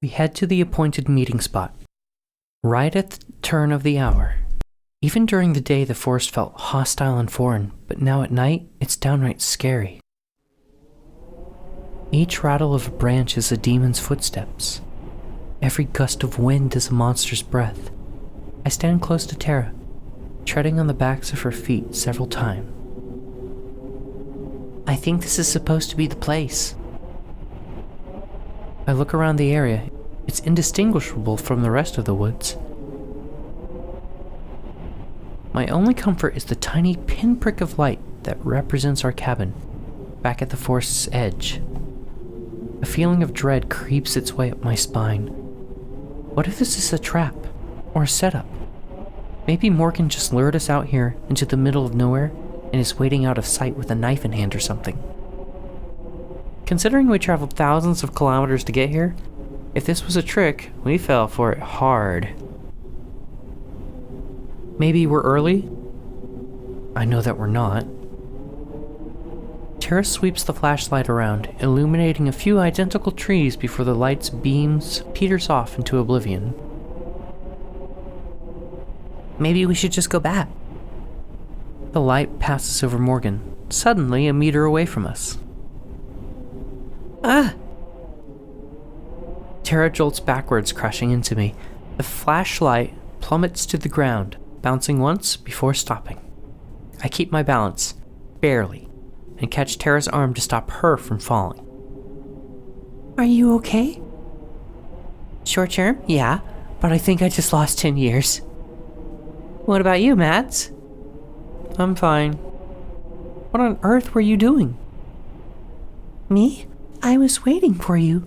We head to the appointed meeting spot, right at the turn of the hour. Even during the day, the forest felt hostile and foreign, but now at night, it's downright scary. Each rattle of a branch is a demon's footsteps. Every gust of wind is a monster's breath. I stand close to Tara, treading on the backs of her feet several times. I think this is supposed to be the place. I look around the area. It's indistinguishable from the rest of the woods. My only comfort is the tiny pinprick of light that represents our cabin, back at the forest's edge. A feeling of dread creeps its way up my spine. What if this is a trap, or a setup? Maybe Morgan just lured us out here into the middle of nowhere and is waiting out of sight with a knife in hand or something. Considering we traveled thousands of kilometers to get here, if this was a trick, we fell for it hard. Maybe we're early? I know that we're not. Tara sweeps the flashlight around, illuminating a few identical trees before the light's beams peters off into oblivion. Maybe we should just go back. The light passes over Morgan, suddenly a meter away from us. Ah! Tara jolts backwards, crashing into me. The flashlight plummets to the ground, bouncing once before stopping. I keep my balance, barely, and catch Tara's arm to stop her from falling. Are you okay? Short term, yeah, but I think I just lost 10 years. What about you, Mads? I'm fine. What on earth were you doing? Me? I was waiting for you.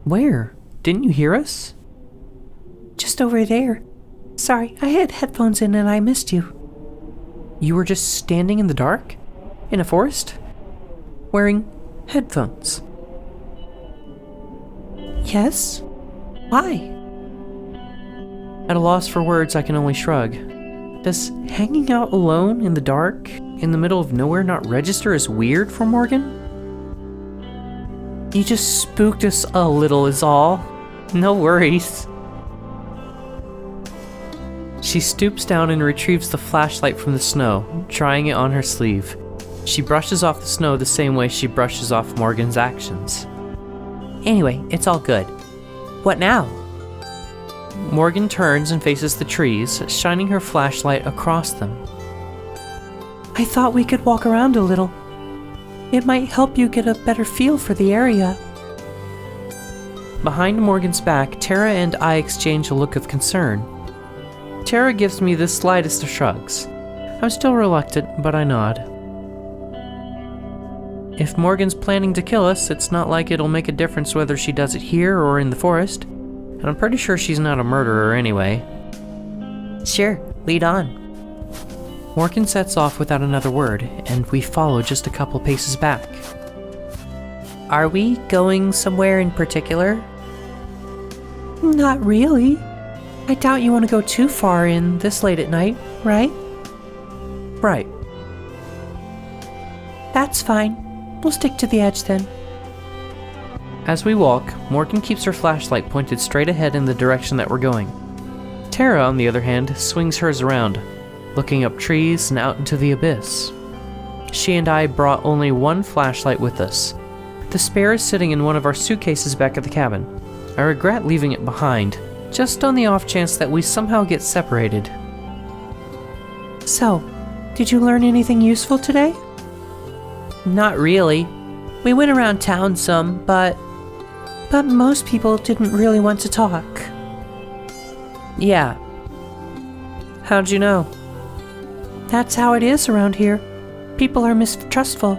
Where? Didn't you hear us? Just over there. Sorry, I had headphones in and I missed you. You were just standing in the dark? In a forest? Wearing headphones? Yes? Why? At a loss for words, I can only shrug. Does hanging out alone in the dark, in the middle of nowhere, not register as weird for Morgan? You just spooked us a little is all. No worries. She stoops down and retrieves the flashlight from the snow, trying it on her sleeve. She brushes off the snow the same way she brushes off Morgan's actions. Anyway, it's all good. What now? Morgan turns and faces the trees, shining her flashlight across them. I thought we could walk around a little. It might help you get a better feel for the area. Behind Morgan's back, Tara and I exchange a look of concern. Tara gives me the slightest of shrugs. I'm still reluctant, but I nod. If Morgan's planning to kill us, it's not like it'll make a difference whether she does it here or in the forest. And I'm pretty sure she's not a murderer anyway. Sure, lead on. Morgan sets off without another word, and we follow just a couple paces back. Are we going somewhere in particular? Not really. I doubt you want to go too far in this late at night, right? Right. That's fine. We'll stick to the edge then. As we walk, Morgan keeps her flashlight pointed straight ahead in the direction that we're going. Tara, on the other hand, swings hers around, looking up trees and out into the abyss. She and I brought only one flashlight with us. The spare is sitting in one of our suitcases back at the cabin. I regret leaving it behind, just on the off chance that we somehow get separated. So, did you learn anything useful today? Not really. We went around town some, but most people didn't really want to talk. Yeah. How'd you know? That's how it is around here. People are mistrustful.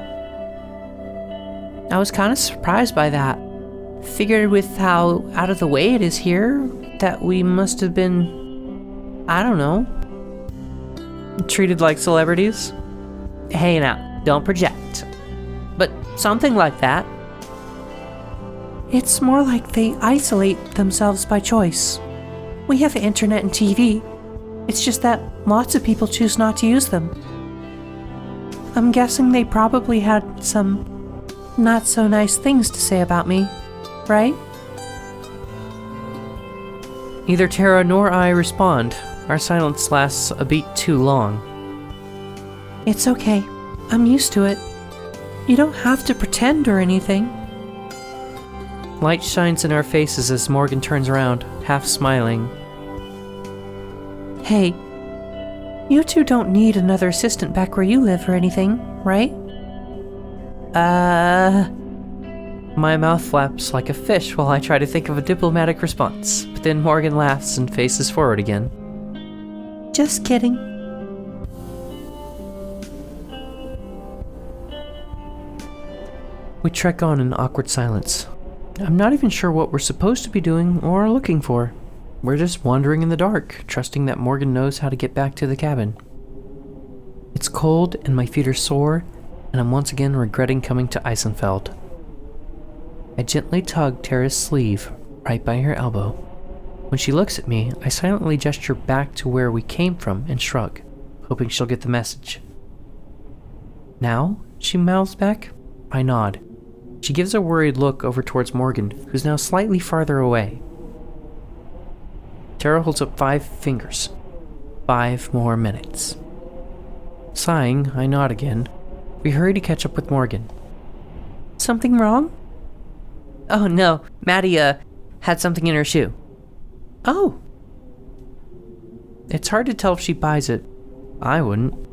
I was kind of surprised by that. Figured with how out of the way it is here, that we must have been, I don't know, treated like celebrities. Hey now, don't project. But something like that. It's more like they isolate themselves by choice. We have internet and TV. It's just that lots of people choose not to use them. I'm guessing they probably had some not so nice things to say about me, right? Neither Tara nor I respond. Our silence lasts a beat too long. It's okay. I'm used to it. You don't have to pretend or anything. Light shines in our faces as Morgan turns around, half smiling. Hey, you two don't need another assistant back where you live or anything, right? My mouth flaps like a fish while I try to think of a diplomatic response, but then Morgan laughs and faces forward again. Just kidding. We trek on in awkward silence. I'm not even sure what we're supposed to be doing or looking for. We're just wandering in the dark, trusting that Morgan knows how to get back to the cabin. It's cold and my feet are sore, and I'm once again regretting coming to Eysenfeld. I gently tug Tara's sleeve right by her elbow. When she looks at me, I silently gesture back to where we came from and shrug, hoping she'll get the message. Now? She mouths back. I nod. She gives a worried look over towards Morgan, who's now slightly farther away. Tara holds up 5 fingers. 5 more minutes. Sighing, I nod again. We hurry to catch up with Morgan. Something wrong? Oh no, Maddie, had something in her shoe. Oh. It's hard to tell if she buys it. I wouldn't.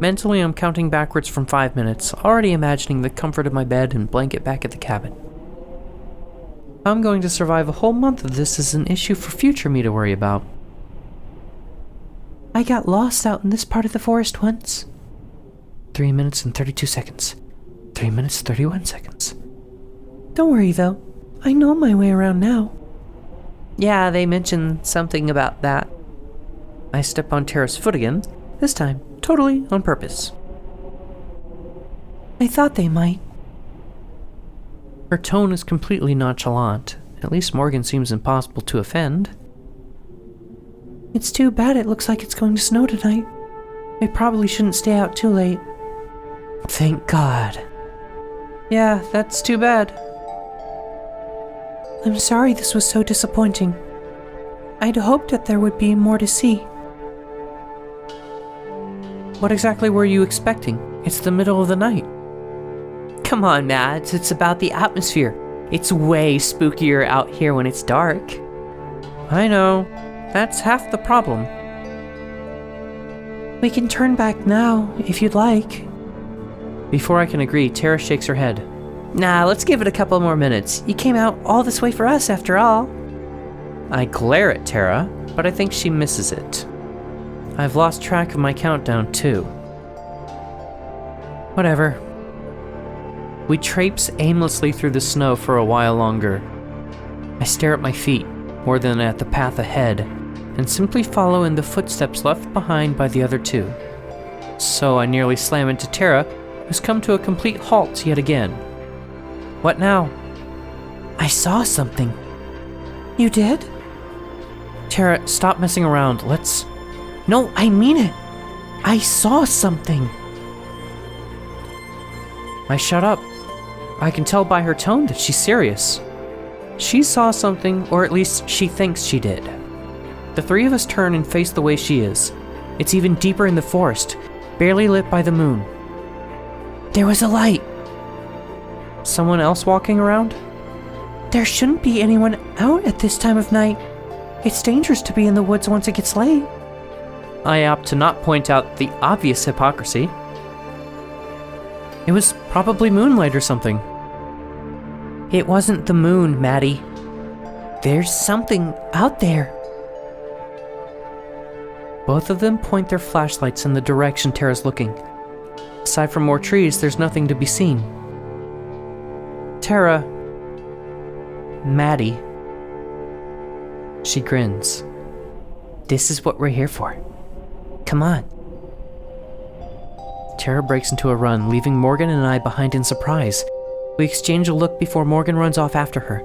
Mentally, I'm counting backwards from 5 minutes, already imagining the comfort of my bed and blanket back at the cabin. I'm going to survive a whole month of this is an issue for future me to worry about. I got lost out in this part of the forest once. 3 minutes and 32 seconds. 3 minutes, 31 seconds. Don't worry, though. I know my way around now. Yeah, they mentioned something about that. I step on Tara's foot again, this time totally on purpose. I thought they might. Her tone is completely nonchalant. At least Morgan seems impossible to offend. It's too bad it looks like it's going to snow tonight. I probably shouldn't stay out too late. Thank God. Yeah, that's too bad. I'm sorry this was so disappointing. I'd hoped that there would be more to see. What exactly were you expecting? It's the middle of the night. Come on, Mads, it's about the atmosphere. It's way spookier out here when it's dark. I know. That's half the problem. We can turn back now, if you'd like. Before I can agree, Tara shakes her head. Nah, let's give it a couple more minutes. You came out all this way for us, after all. I glare at Tara, but I think she misses it. I've lost track of my countdown, too. Whatever. We traipse aimlessly through the snow for a while longer. I stare at my feet, more than at the path ahead, and simply follow in the footsteps left behind by the other two. So I nearly slam into Tara, who's come to a complete halt yet again. What now? I saw something. You did? Tara, stop messing around. Let's... No, I mean it. I saw something. I shut up. I can tell by her tone that she's serious. She saw something, or at least she thinks she did. The three of us turn and face the way she is. It's even deeper in the forest, barely lit by the moon. There was a light. Someone else walking around? There shouldn't be anyone out at this time of night. It's dangerous to be in the woods once it gets late. I opt to not point out the obvious hypocrisy. It was probably moonlight or something. It wasn't the moon, Maddie. There's something out there. Both of them point their flashlights in the direction Tara's looking. Aside from more trees, there's nothing to be seen. Tara... Maddie... She grins. This is what we're here for. Come on. Tara breaks into a run, leaving Morgan and I behind in surprise. We exchange a look before Morgan runs off after her.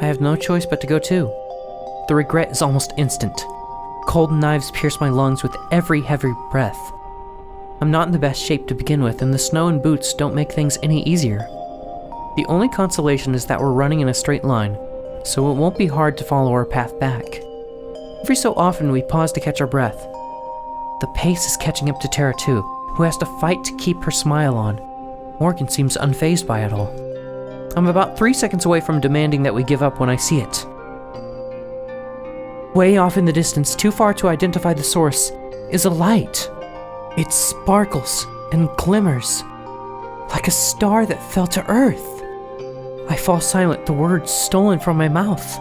I have no choice but to go too. The regret is almost instant. Cold knives pierce my lungs with every heavy breath. I'm not in the best shape to begin with, and the snow and boots don't make things any easier. The only consolation is that we're running in a straight line, so it won't be hard to follow our path back. Every so often we pause to catch our breath. The pace is catching up to Tara too, who has to fight to keep her smile on. Morgan seems unfazed by it all. I'm about 3 seconds away from demanding that we give up when I see it. Way off in the distance, too far to identify the source, is a light. It sparkles and glimmers, like a star that fell to earth. I fall silent, the words stolen from my mouth.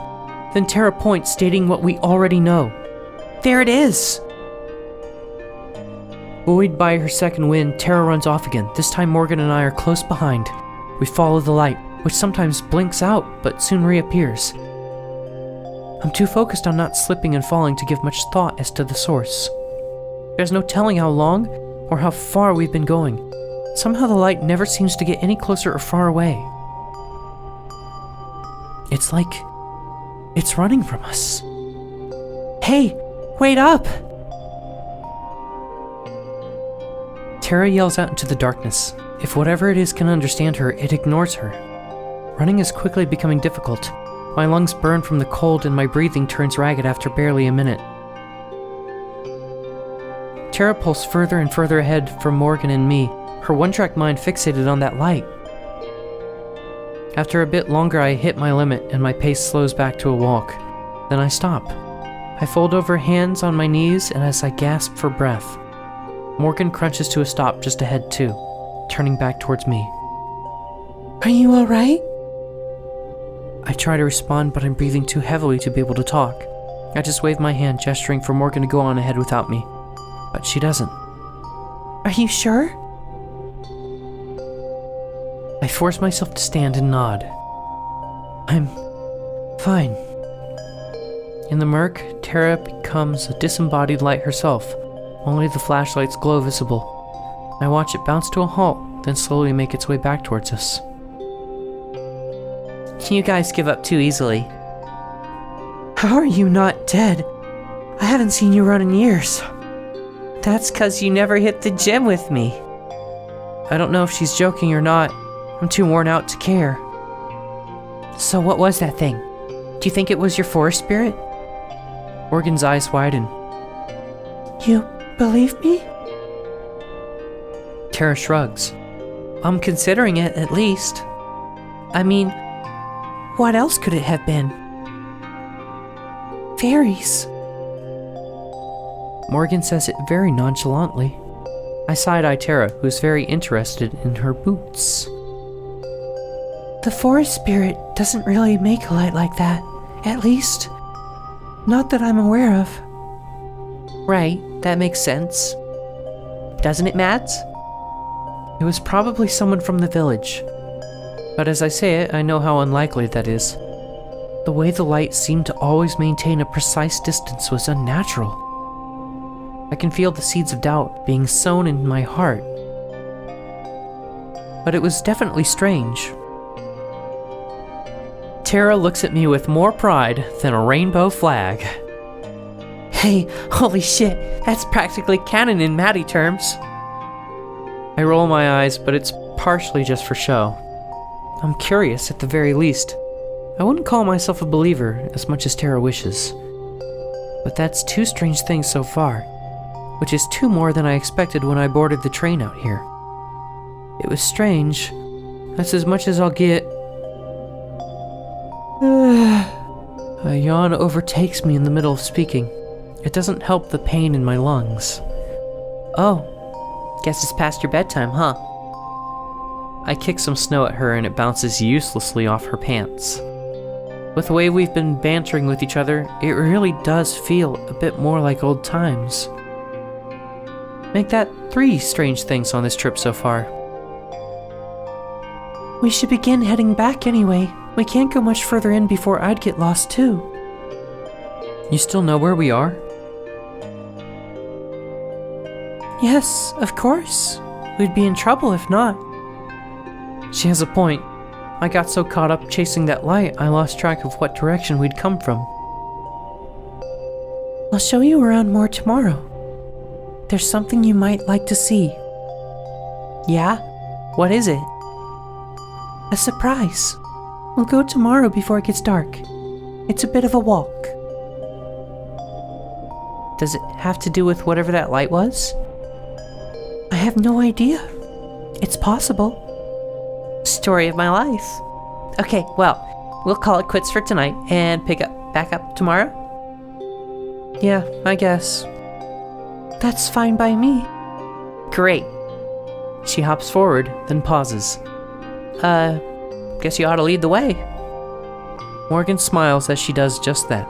Then Tara points, stating what we already know. There it is! Buoyed by her second wind, Tara runs off again. This time Morgan and I are close behind. We follow the light, which sometimes blinks out, but soon reappears. I'm too focused on not slipping and falling to give much thought as to the source. There's no telling how long or how far we've been going. Somehow the light never seems to get any closer or far away. It's like it's running from us. Hey, wait up! Tara yells out into the darkness. If whatever it is can understand her, it ignores her. Running is quickly becoming difficult. My lungs burn from the cold and my breathing turns ragged after barely a minute. Tara pulls further and further ahead from Morgan and me, her one-track mind fixated on that light. After a bit longer, I hit my limit and my pace slows back to a walk. Then I stop. I fold over, hands on my knees, and as I gasp for breath, Morgan crunches to a stop just ahead too, turning back towards me. Are you alright? I try to respond, but I'm breathing too heavily to be able to talk. I just wave my hand, gesturing for Morgan to go on ahead without me. But she doesn't. Are you sure? I force myself to stand and nod. I'm fine. In the murk, Tara becomes a disembodied light herself. Only the flashlight's glow visible. I watch it bounce to a halt, then slowly make its way back towards us. You guys give up too easily. How are you not dead? I haven't seen you run in years. That's 'cause you never hit the gym with me. I don't know if she's joking or not. I'm too worn out to care. So what was that thing? Do you think it was your forest spirit? Morgan's eyes widen. You believe me? Tara shrugs. I'm considering it, at least. I mean, what else could it have been? Fairies. Morgan says it very nonchalantly. I side-eye Tara, who's very interested in her boots. The forest spirit doesn't really make a light like that. At least, not that I'm aware of. Right, that makes sense. Doesn't it, Mads? It was probably someone from the village. But as I say it, I know how unlikely that is. The way the light seemed to always maintain a precise distance was unnatural. I can feel the seeds of doubt being sown in my heart. But it was definitely strange. Tara looks at me with more pride than a rainbow flag. Hey, holy shit, that's practically canon in Maddie terms. I roll my eyes, but it's partially just for show. I'm curious at the very least. I wouldn't call myself a believer as much as Tara wishes. But that's two strange things so far, which is two more than I expected when I boarded the train out here. It was strange. That's as much as I'll get. A yawn overtakes me in the middle of speaking. It doesn't help the pain in my lungs. Oh, guess it's past your bedtime, huh? I kick some snow at her and it bounces uselessly off her pants. With the way we've been bantering with each other, it really does feel a bit more like old times. Make that 3 strange things on this trip so far. We should begin heading back anyway. We can't go much further in before I'd get lost too. You still know where we are? Yes, of course. We'd be in trouble if not. She has a point. I got so caught up chasing that light, I lost track of what direction we'd come from. I'll show you around more tomorrow. There's something you might like to see. Yeah? What is it? A surprise. We'll go tomorrow before it gets dark. It's a bit of a walk. Does it have to do with whatever that light was? I have no idea. It's possible. Story of my life. Okay, well, we'll call it quits for tonight and back up tomorrow? Yeah, I guess. That's fine by me. Great. She hops forward, then pauses. Guess you ought to lead the way. Morgan smiles as she does just that.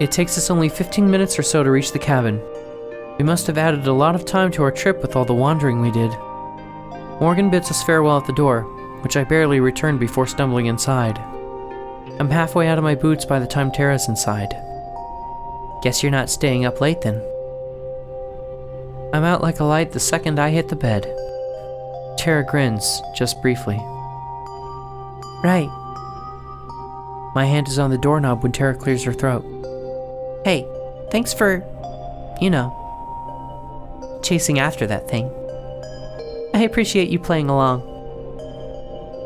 It takes us only 15 minutes or so to reach the cabin. We must have added a lot of time to our trip with all the wandering we did. Morgan bids us farewell at the door, which I barely returned before stumbling inside. I'm halfway out of my boots by the time Tara's inside. Guess you're not staying up late then. I'm out like a light the second I hit the bed. Tara grins, just briefly. Right. My hand is on the doorknob when Tara clears her throat. Hey, thanks for, chasing after that thing. I appreciate you playing along.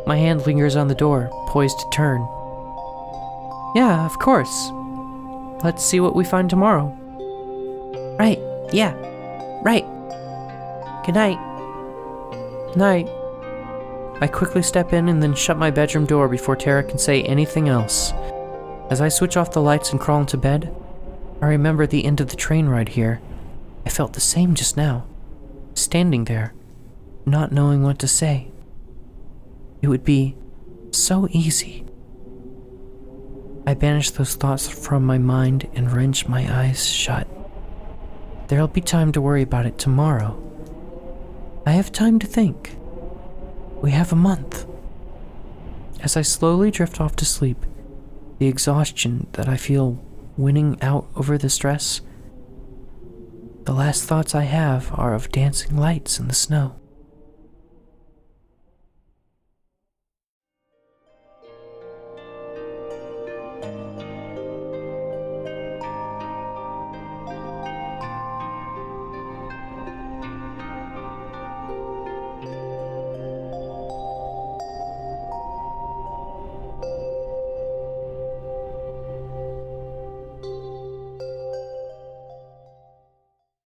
My hand lingers on the door, poised to turn. Yeah, of course. Let's see what we find tomorrow. Right, yeah, right. Good night. Night. I quickly step in and then shut my bedroom door before Tara can say anything else. As I switch off the lights and crawl into bed, I remember the end of the train ride here. I felt the same just now, standing there, not knowing what to say. It would be so easy. I banish those thoughts from my mind and wrench my eyes shut. There'll be time to worry about it tomorrow. I have time to think. We have a month. As I slowly drift off to sleep, the exhaustion that I feel winning out over the stress, the last thoughts I have are of dancing lights in the snow.